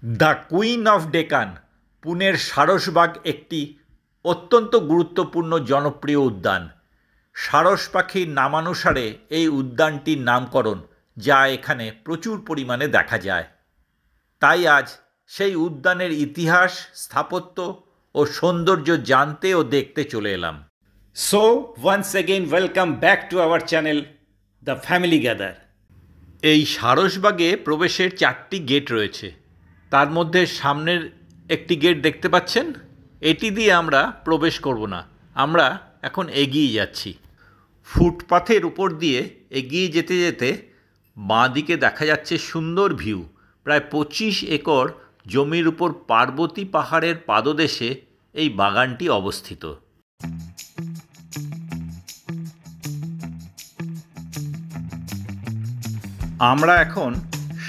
The queen of Deccan পুনের সারসবাগ একটি অত্যন্ত গুরুত্বপূর্ণ জনপ্রিয় উদ্যান। সারস পাখির নামানুসারে এই উদ্যানটির নামকরণ, যা এখানে প্রচুর পরিমাণে দেখা যায়। তাই আজ সেই উদ্যানের ইতিহাস, স্থাপত্য ও সৌন্দর্য জানতে ও দেখতে চলে এলাম। So, once again, welcome back to our channel, The Family Gather. এই সারসবাগে প্রবেশের 4টি গেট রয়েছে। তার মধ্যে সামনের একটি গেট দেখতে পাচ্ছেন, এটি দিয়ে আমরা প্রবেশ করব না, আমরা এখন এগিয়ে যাচ্ছি। ফুটপাথের উপর দিয়ে এগিয়ে যেতে যেতে বাঁ দিকে দেখা যাচ্ছে সুন্দর ভিউ। প্রায় 25 একর জমির উপর পার্বতী পাহাড়ের পাদদেশে এই বাগানটি অবস্থিত। আমরা এখন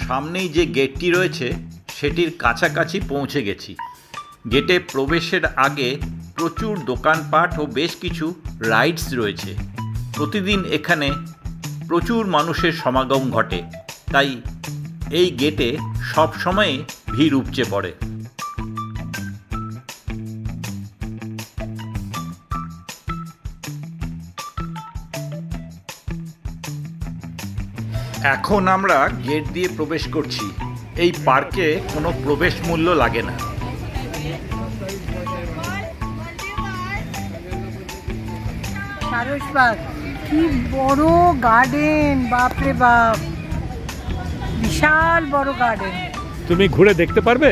সামনেই যে গেটটি রয়েছে সেটির কাছাকাছি পৌঁছে গেছি। গেটে প্রবেশের আগে প্রচুর দোকানপাট ও বেশ কিছু রাইডস রয়েছে। প্রতিদিন এখানে প্রচুর মানুষের সমাগম ঘটে, তাই এই গেটে সব সময় ভিড় উপচে পড়ে। এখন আমরা গেট দিয়ে প্রবেশ করছি। এই পার্কে কোনো প্রবেশ মূল্য লাগে না। সারসবাগ কি বড় গার্ডেন, বাপরে বাপ, বিশাল বড় গার্ডেন। তুমি ঘুরে দেখতে পারবে?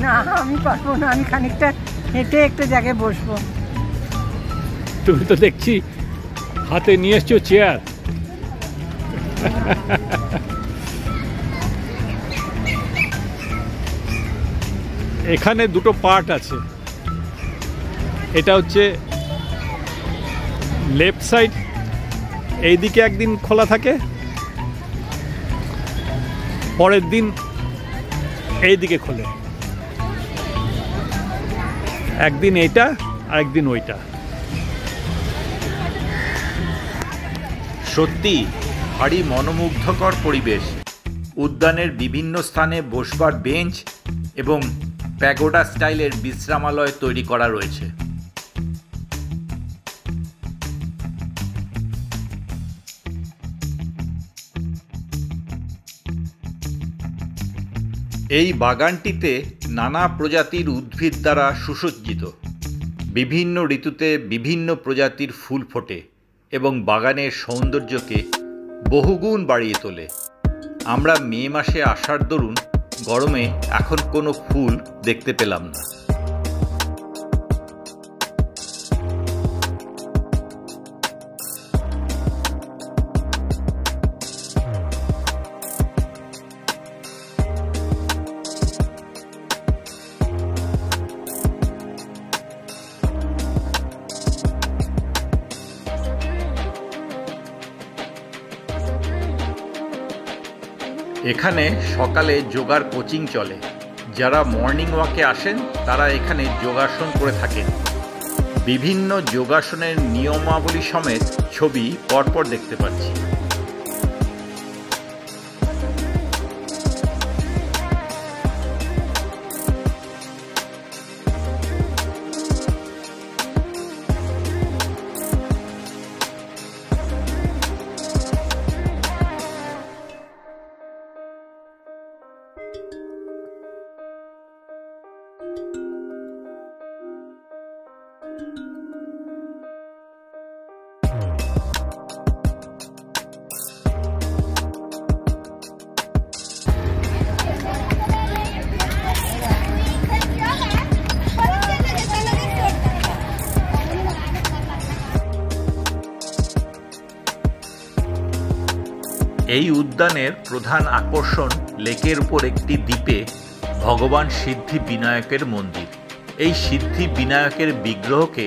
না, আমি পারবো না, আমি খানিকটা হেঁটে একটা জায়গায় বসবো। তুমি তো দেখছি হাতে নিয়ে এসছো চেয়ার। এখানে দুটো পার্ট আছে। এটা হচ্ছে লেফট সাইড, এইদিকে একদিন খোলা থাকে, পরের দিন এইদিকে খোলে। একদিন এইটা আর একদিন ওইটা। সত্যি ভারী মনোমুগ্ধকর পরিবেশ। উদ্যানের বিভিন্ন স্থানে বসবার বেঞ্চ এবং প্যাগোডা স্টাইলের বিশ্রামালয় তৈরি করা রয়েছে। এই বাগানটিতে নানা প্রজাতির উদ্ভিদ দ্বারা সুসজ্জিত। বিভিন্ন ঋতুতে বিভিন্ন প্রজাতির ফুল ফোটে এবং বাগানের সৌন্দর্যকে বহুগুণ বাড়িয়ে তোলে। আমরা মে মাসে আসার দরুন গরমে এখন কোনো ফুল দেখতে পেলাম না। এখানে সকালে যোগার কোচিং চলে। যারা মর্নিং ওয়াকে আসেন তারা এখানে যোগাসন করে থাকেন। বিভিন্ন যোগাসনের নিয়মাবলী সমেত ছবি পরপর দেখতে পাচ্ছি। এই উদ্যানের প্রধান আকর্ষণ লেকের উপর একটি দ্বীপে ভগবান সিদ্ধি বিনায়কের মন্দির। এই সিদ্ধি বিনায়কের বিগ্রহকে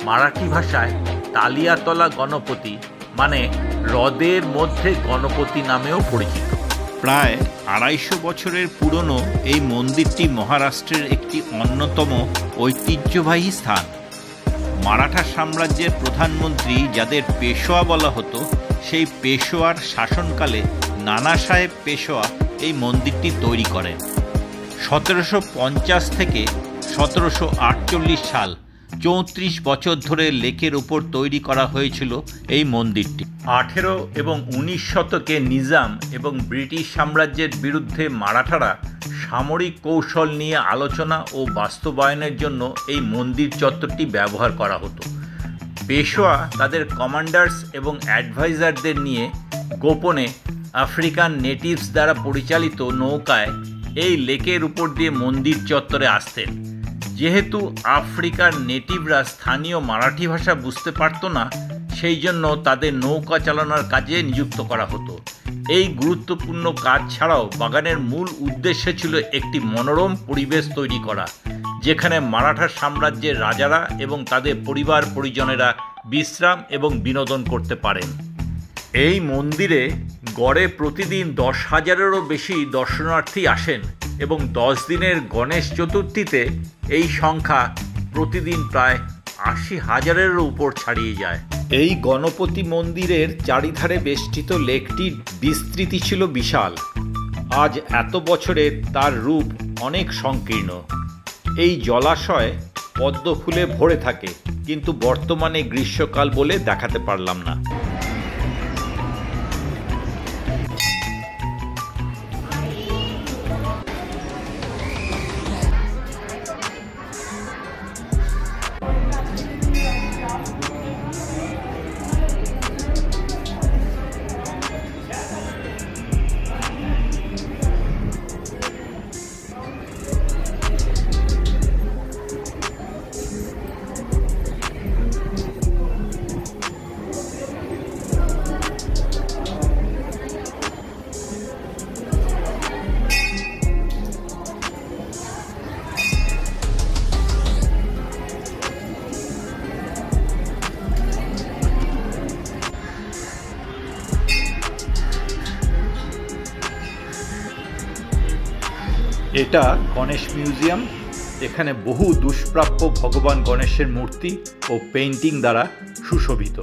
মারাঠি ভাষায় তালিয়াতলা গণপতি, মানে হ্রদের মধ্যে গণপতি নামেও পরিচিত। প্রায় 250 বছরের পুরনো এই মন্দিরটি মহারাষ্ট্রের একটি অন্যতম ঐতিহ্যবাহী স্থান। মারাঠা সাম্রাজ্যের প্রধানমন্ত্রী, যাদের পেশোয়া বলা হতো, সেই পেশোয়ার শাসনকালে নানা সাহেব পেশোয়া এই মন্দিরটি তৈরি করেন। 1750 থেকে 1748 সাল 34 বছর ধরে লেকের উপর তৈরি করা হয়েছিল এই মন্দিরটি। 18 এবং 19 শতকে নিজাম এবং ব্রিটিশ সাম্রাজ্যের বিরুদ্ধে মারাঠারা সামরিক কৌশল নিয়ে আলোচনা ও বাস্তবায়নের জন্য এই মন্দির চত্বরটি ব্যবহার করা হতো। পেশোয়া তাদের কমান্ডার্স এবং অ্যাডভাইজারদের নিয়ে গোপনে আফ্রিকান নেটিভস দ্বারা পরিচালিত নৌকায় এই লেকের উপর দিয়ে মন্দির চত্বরে আসতেন। যেহেতু আফ্রিকার নেটিভরা স্থানীয় মারাঠি ভাষা বুঝতে পারত না, সেই জন্য তাদের নৌকা চালানোর কাজে নিযুক্ত করা হতো। এই গুরুত্বপূর্ণ কাজ ছাড়াও বাগানের মূল উদ্দেশ্য ছিল একটি মনোরম পরিবেশ তৈরি করা, যেখানে মারাঠা সাম্রাজ্যের রাজারা এবং তাদের পরিবার পরিজনেরা বিশ্রাম এবং বিনোদন করতে পারেন। এই মন্দিরে গড়ে প্রতিদিন 10,000-এরও বেশি দর্শনার্থী আসেন এবং 10 দিনের গণেশ চতুর্থীতে এই সংখ্যা প্রতিদিন প্রায় 80,000-এরও উপর ছাড়িয়ে যায়। এই গণপতি মন্দিরের চারিধারে বেষ্টিত লেকটির বিস্তৃতি ছিল বিশাল। আজ এত বছরে তার রূপ অনেক সংকীর্ণ। এই জলাশয় পদ্ম ফুলে ভরে থাকে, কিন্তু বর্তমানে গ্রীষ্মকাল বলে দেখাতে পারলাম না। এটা গণেশ মিউজিয়াম। এখানে বহু দুষ্প্রাপ্য ভগবান গণেশের মূর্তি ও পেইন্টিং দ্বারা সুশোভিত।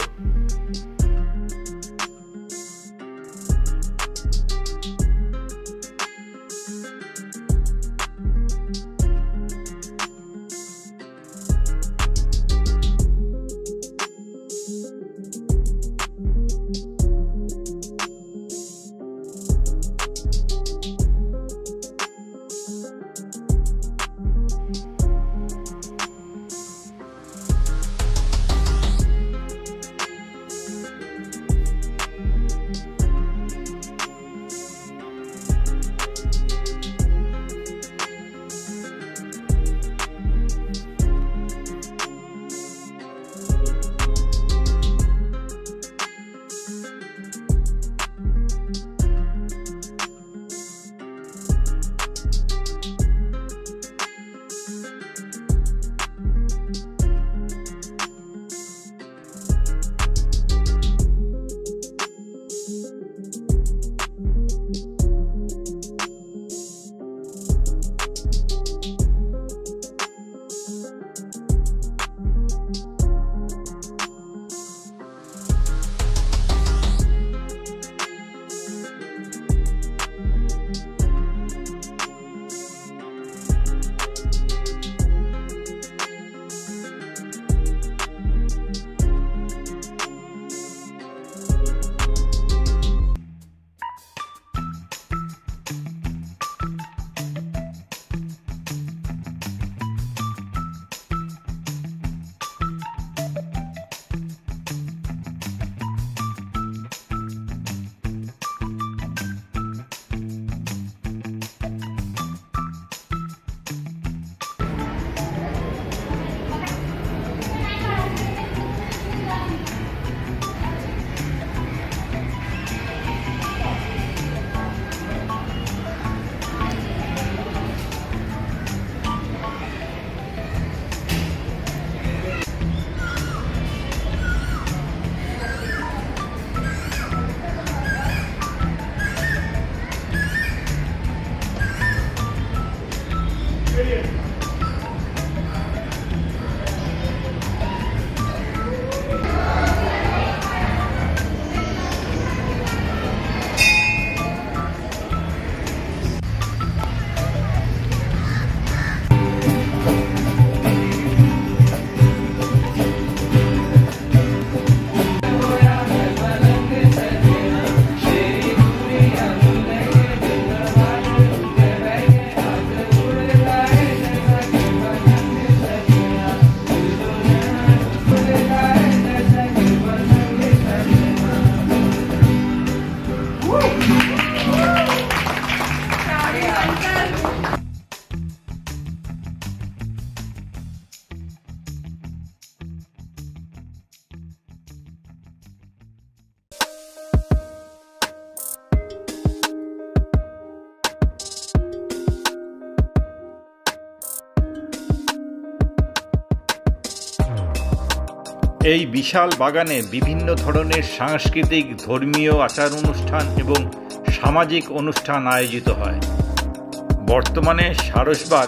এই বিশাল বাগানে বিভিন্ন ধরনের সাংস্কৃতিক, ধর্মীয় আচার অনুষ্ঠান এবং সামাজিক অনুষ্ঠান আয়োজিত হয়। বর্তমানে সারসবাগ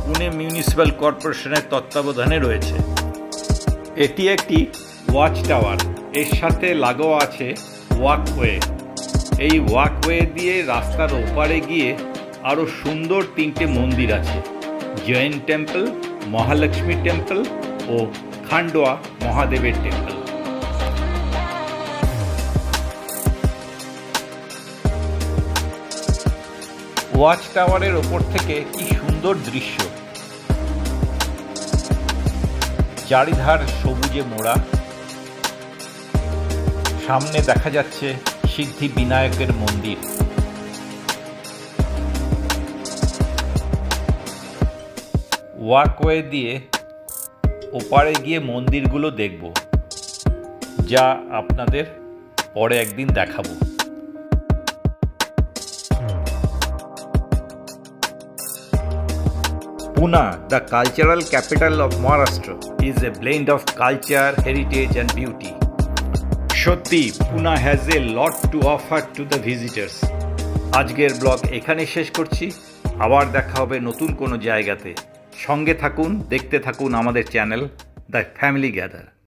পুনে মিউনিসিপ্যাল কর্পোরেশনের তত্ত্বাবধানে রয়েছে। এটি একটি ওয়াচ টাওয়ার, এর সাথে লাগোয়া আছে ওয়াকওয়ে। এই ওয়াকওয়ে দিয়ে রাস্তার ওপারে গিয়ে আরও সুন্দর 3টে মন্দির আছে, জৈন টেম্পল, মহালক্ষ্মী টেম্পল ও খান্ডোয়া মহাদেবের টেম্পল। ওয়াচ টাওয়ারের ওপর থেকে কি সুন্দর দৃশ্য, চারিধার সবুজে মোড়া। সামনে দেখা যাচ্ছে সিদ্ধি বিনায়কের মন্দির। ওয়াকওয়ে দিয়ে ওপারে গিয়ে মন্দিরগুলো দেখব, যা আপনাদের পরে একদিন দেখাবো। Pune, the cultural capital of Maharashtra, is a blend of culture, heritage and beauty. সত্যি Pune has a lot to offer to the visitors. আজকের ব্লগ এখানে শেষ করছি, আবার দেখা হবে নতুন কোনো জায়গাতে। সঙ্গে থাকুন, দেখতে থাকুন আমাদের চ্যানেল দ্য ফ্যামিলি গ্যাদার।